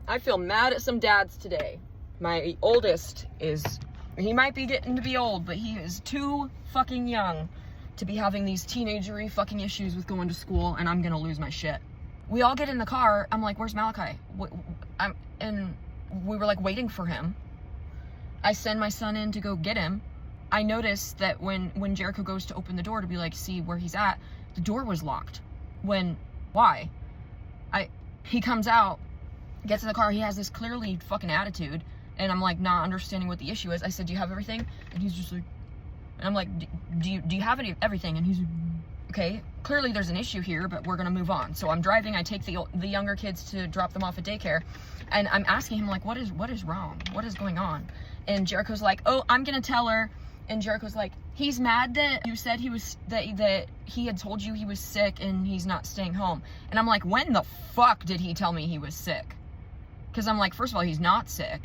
I feel mad at some dads today. My oldest he might be getting to be old, but he is too fucking young to be having these teenagery fucking issues with going to school, and I'm gonna lose my shit. We all get in the car. I'm like, where's Malachi? And we were like waiting for him. I send my son in to go get him. I noticed that when Jericho goes to open the door to be like, see where he's at, the door was locked. Why? He comes out, gets in the car, he has this clearly fucking attitude, and I'm like not understanding what the issue is. I said, do you have everything? And he's just like, and I'm like, do you have everything? And he's like, okay, clearly there's an issue here, but we're gonna move on. So I'm driving, I take the younger kids to drop them off at daycare, and I'm asking him like, what is wrong? What is going on? And Jericho's like, oh, I'm gonna tell her. And Jericho's like, he's mad that you said that he had told you he was sick and he's not staying home. And I'm like, when the fuck did he tell me he was sick? Because I'm like, first of all, he's not sick.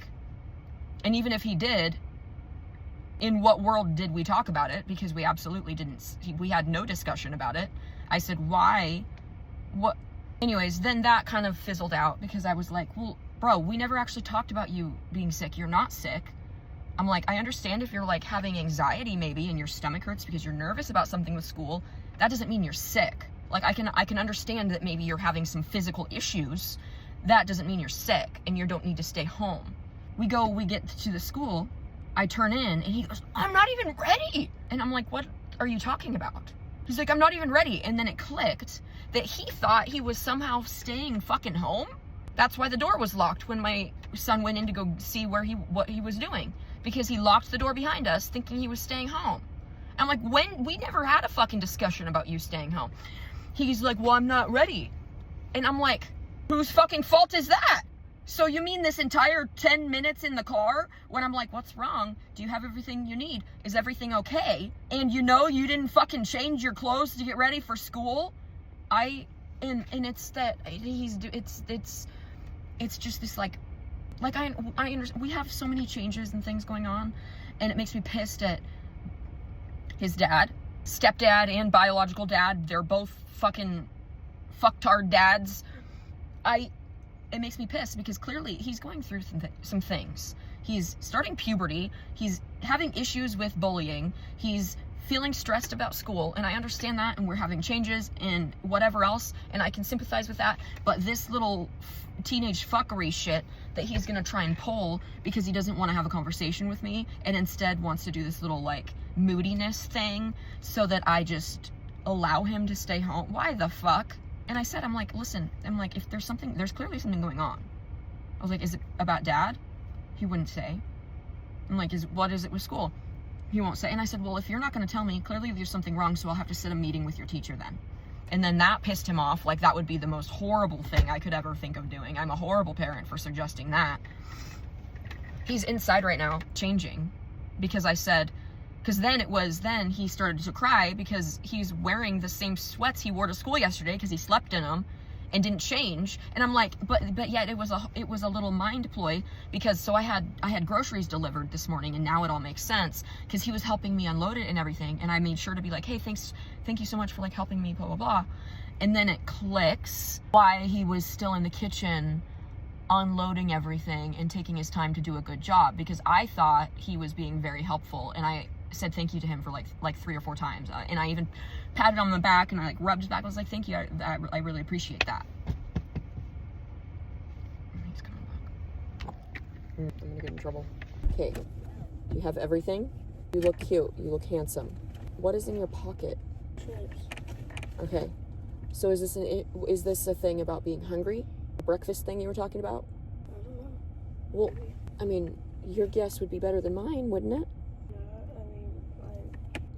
And even if he did, in what world did we talk about it? Because we absolutely didn't. We had no discussion about it. I said, why? What? Anyways, then that kind of fizzled out because I was like, well, bro, we never actually talked about you being sick. You're not sick. I'm like, I understand if you're like having anxiety maybe and your stomach hurts because you're nervous about something with school. That doesn't mean you're sick. Like I can understand that maybe you're having some physical issues. That doesn't mean you're sick and you don't need to stay home. We get to the school. I turn in and he goes, I'm not even ready. And I'm like, what are you talking about? He's like, I'm not even ready. And then it clicked that he thought he was somehow staying fucking home. That's why the door was locked when my son went in to go see what he was doing. Because he locked the door behind us thinking he was staying home. I'm like, we never had a fucking discussion about you staying home. He's like, well, I'm not ready. And I'm like, whose fucking fault is that? So you mean this entire 10 minutes in the car when I'm like, what's wrong? Do you have everything you need? Is everything okay? And you didn't fucking change your clothes to get ready for school? And it's that it's just this like I understand we have so many changes and things going on, and it makes me pissed at his dad, stepdad and biological dad. They're both fucking fucktard dads. It makes me pissed because clearly he's going through some things. He's starting puberty. He's having issues with bullying. He's feeling stressed about school, and I understand that, and we're having changes and whatever else, and I can sympathize with that. But this little teenage fuckery shit that he's gonna try and pull because he doesn't want to have a conversation with me and instead wants to do this little like moodiness thing so that I just allow him to stay home. Why the fuck? And I said, I'm like, listen, if there's clearly something going on. I was like, is it about dad? He wouldn't say. I'm like, what is it with school? He won't say. And I said, well, if you're not going to tell me, clearly there's something wrong, so I'll have to set a meeting with your teacher then. And then that pissed him off. Like, that would be the most horrible thing I could ever think of doing. I'm a horrible parent for suggesting that. He's inside right now, changing, because I said, because then he started to cry because he's wearing the same sweats he wore to school yesterday because he slept in them and didn't change. And I'm like, but yet it was a little mind ploy because so I had groceries delivered this morning, and now it all makes sense because he was helping me unload it and everything, and I made sure to be like, hey, thank you so much for like helping me, blah blah blah. And then it clicks why he was still in the kitchen unloading everything and taking his time to do a good job, because I thought he was being very helpful, and I said thank you to him for like 3 or 4 times, and I even patted him on the back and I like rubbed his back. I was like, thank you, I really appreciate that. He's coming back. I'm gonna get in trouble. Okay, do you have everything? You look cute, you look handsome. What is in your pocket? Chips. Okay, so is this a thing about being hungry? The breakfast thing you were talking about? I don't know. Well, I mean, your guess would be better than mine, wouldn't it?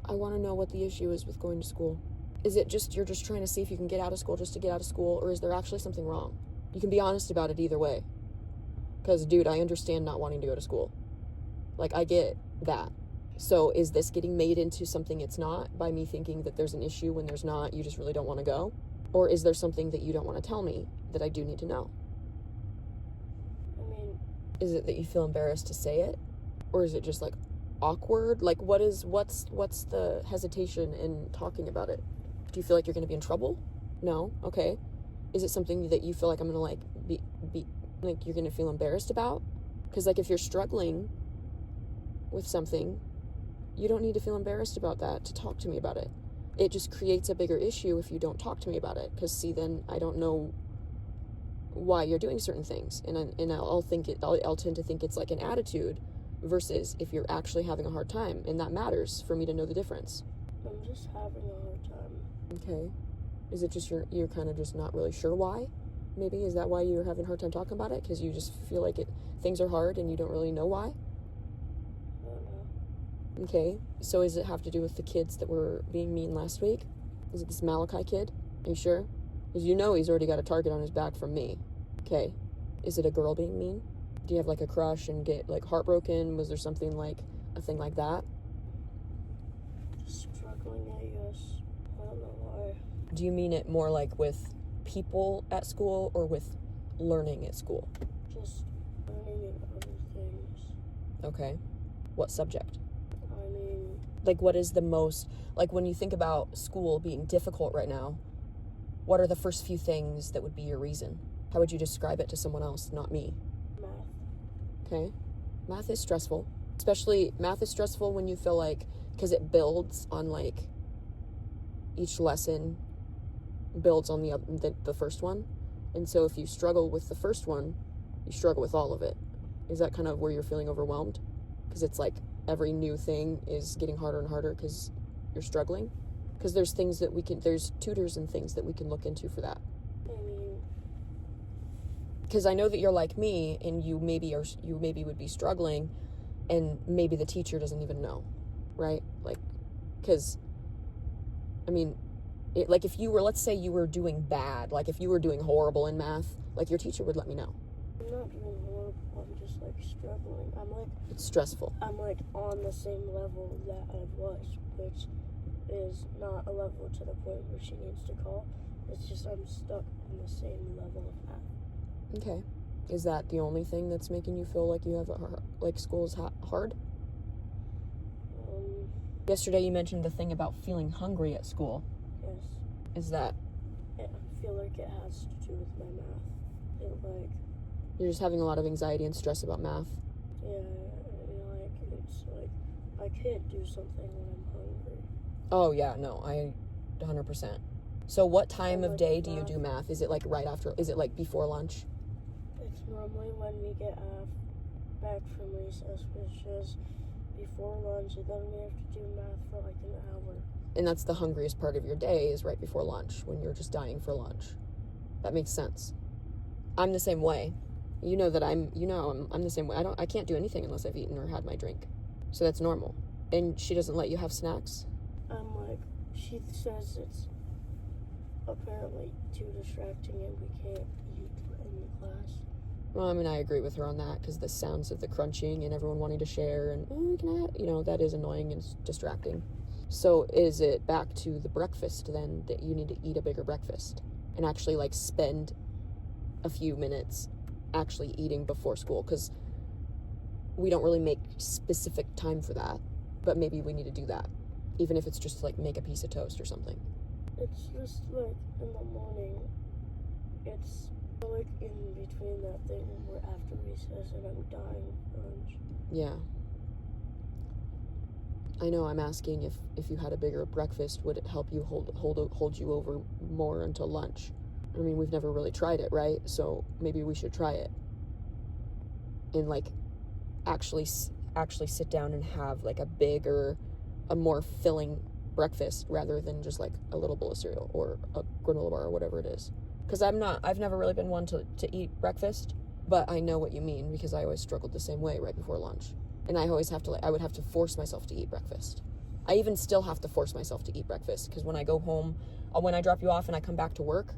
I want to know what the issue is with going to school. Is it just you're just trying to see if you can get out of school just to get out of school, or is there actually something wrong? You can be honest about it either way. Because, dude, I understand not wanting to go to school. Like, I get that. So is this getting made into something it's not by me thinking that there's an issue when there's not, you just really don't want to go? Or is there something that you don't want to tell me that I do need to know? I mean... Is it that you feel embarrassed to say it? Or is it just, like, awkward? Like, what's the hesitation in talking about it? Do you feel like you're going to be in trouble? No? Okay. Is it something that you feel like I'm going to like be like you're gonna feel embarrassed about? Because like if you're struggling with something, you don't need to feel embarrassed about that to talk to me about it. It just creates a bigger issue if you don't talk to me about it, because see, then I don't know why you're doing certain things, and I'll tend to think it's like an attitude versus if you're actually having a hard time, and that matters for me to know the difference. I'm just having a hard time. Okay. Is it just you're kind of just not really sure why? Maybe is that why you're having a hard time talking about it? Because you just feel like things are hard and you don't really know why? I don't know. Okay. So does it have to do with the kids that were being mean last week? Is it this Malachi kid? Are you sure? Because you know he's already got a target on his back from me. Okay. Is it a girl being mean? Do you have like a crush and get like heartbroken? Was there something like a thing like that? Just struggling, I guess. I don't know why. Do you mean it more like with people at school or with learning at school? Just learning and other things. Okay. What subject? I mean, Like what is the most, like when you think about school being difficult right now, what are the first few things that would be your reason? How would you describe it to someone else, not me? math. Okay. Math is stressful. Especially math is stressful when you feel like, because it builds on like each lesson builds on the first one. And so if you struggle with the first one, you struggle with all of it. Is that kind of where you're feeling overwhelmed? Because it's like every new thing is getting harder and harder because you're struggling? Because there's things that there's tutors and things that we can look into for that. I mean, Because I know that you're like me and you maybe would be struggling and maybe the teacher doesn't even know, right? Like, because, I mean, like if you were, let's say you were doing bad, like if you were doing horrible in math, like your teacher would let me know. I'm not doing horrible. I'm just like struggling. It's stressful. I'm like on the same level that I was, which is not a level to the point where she needs to call. It's just I'm stuck on the same level of math. Okay. Is that the only thing that's making you feel like you have like school's hard? Yesterday you mentioned the thing about feeling hungry at school. Yes. Is that I feel like it has to do with my math. you're just having a lot of anxiety and stress about math? Yeah, it's like I can't do something when I'm hungry. Oh yeah, no, 100%. So what time of like day do you math. do math? Is it like right after, is it like before lunch? It's normally when we get back from recess, which is before lunch, and then we have to do math for like an hour. And that's the hungriest part of your day, is right before lunch, when you're just dying for lunch. That makes sense. I'm the same way. You know that I'm the same way. I can't do anything unless I've eaten or had my drink. So that's normal. And she doesn't let you have snacks? She says it's apparently too distracting and we can't eat in the class. Well, I mean, I agree with her on that, because the sounds of the crunching and everyone wanting to share and, that is annoying and distracting. So is it back to the breakfast then, that you need to eat a bigger breakfast and actually like spend a few minutes actually eating before school? Because we don't really make specific time for that, but maybe we need to do that, even if it's just like make a piece of toast or something. It's just like in the morning, it's like in between that thing when we're after recess and I'm dying for lunch. Yeah. I know, I'm asking if you had a bigger breakfast, would it help you hold you over more until lunch? I mean, we've never really tried it, right? So maybe we should try it. And like actually sit down and have like a more filling breakfast rather than just like a little bowl of cereal or a granola bar or whatever it is. Because I've never really been one to eat breakfast, but I know what you mean, because I always struggled the same way right before lunch. And I always I would have to force myself to eat breakfast. I even still have to force myself to eat breakfast, because when I go home, when I drop you off and I come back to work,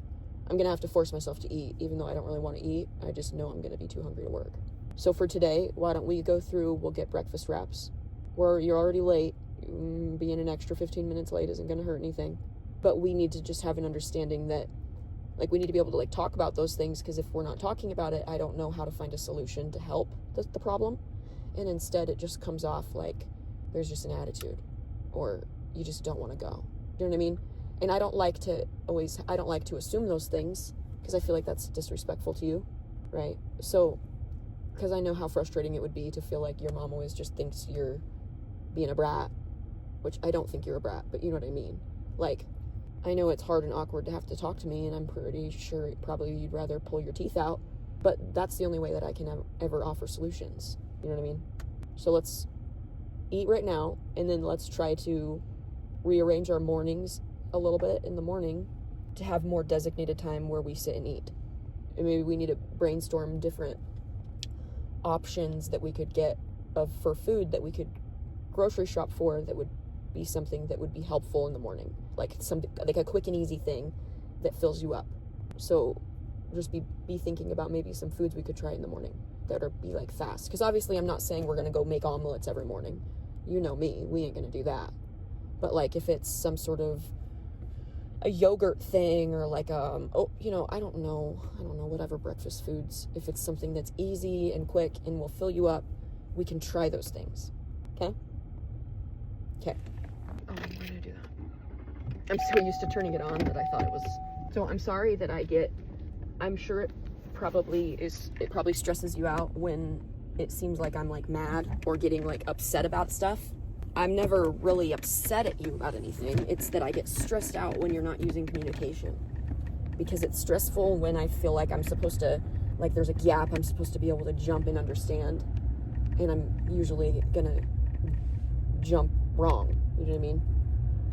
I'm going to have to force myself to eat, even though I don't really want to eat. I just know I'm going to be too hungry to work. So for today, why don't we go through, we'll get breakfast wraps. You're already late. Being an extra 15 minutes late isn't going to hurt anything. But we need to just have an understanding that, like, we need to be able to, like, talk about those things, because if we're not talking about it, I don't know how to find a solution to help the problem. And instead, it just comes off like there's just an attitude, or you just don't want to go. You know what I mean? And I don't like to assume those things, because I feel like that's disrespectful to you. right? So, because I know how frustrating it would be to feel like your mom always just thinks you're being a brat, which I don't think you're a brat, but you know what I mean. Like, I know it's hard and awkward to have to talk to me, and I'm pretty sure probably you'd rather pull your teeth out, but that's the only way that I can ever offer solutions. You know what I mean? So let's eat right now, and then let's try to rearrange our mornings a little bit in the morning to have more designated time where we sit and eat. And maybe we need to brainstorm different options that we could get for food that we could grocery shop for that would be something that would be helpful in the morning, like something like a quick and easy thing that fills you up. So just be thinking about maybe some foods we could try in the morning that are be like fast, because obviously I'm not saying we're gonna go make omelets every morning. You know me, we ain't gonna do that. But like if it's some sort of a yogurt thing, or like I don't know whatever breakfast foods, if it's something that's easy and quick and will fill you up, we can try those things. Okay. Oh, why did I do that? I'm so used to turning it on that I thought it was. So I'm sorry that I'm sure it probably stresses you out when it seems like I'm like mad or getting like upset about stuff. I'm never really upset at you about anything. It's that I get stressed out when you're not using communication, because it's stressful when I feel like I'm supposed to, like there's a gap I'm supposed to be able to jump and understand, and I'm usually gonna jump wrong. You know what I mean?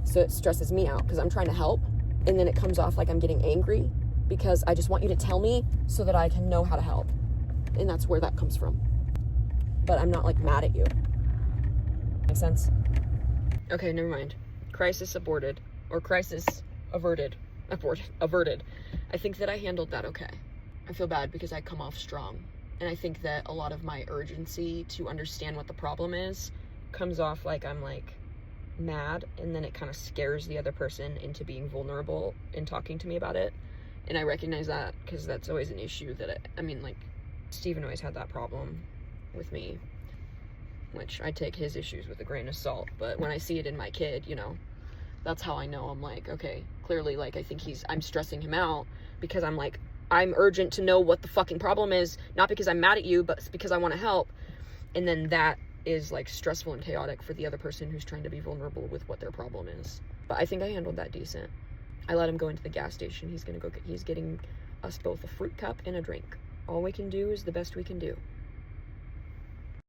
So it stresses me out because I'm trying to help, and then it comes off like I'm getting angry because I just want you to tell me so that I can know how to help, and that's where that comes from. But I'm not like mad at you. Make sense? Okay, never mind. Crisis aborted, or crisis averted. Averted. I think that I handled that okay. I feel bad because I come off strong, and I think that a lot of my urgency to understand what the problem is comes off like I'm like mad, and then it kind of scares the other person into being vulnerable and talking to me about it. And I recognize that because that's always an issue that like Steven always had that problem with me, which I take his issues with a grain of salt, but when I see it in my kid, that's how I know. I'm like, okay, clearly, like, I think I'm stressing him out because I'm like, I'm urgent to know what the fucking problem is, not because I'm mad at you, but because I want to help. And then that is like stressful and chaotic for the other person who's trying to be vulnerable with what their problem is. But I think I handled that decent. I let him go into the gas station. He's getting us both a fruit cup and a drink. All we can do is the best we can do.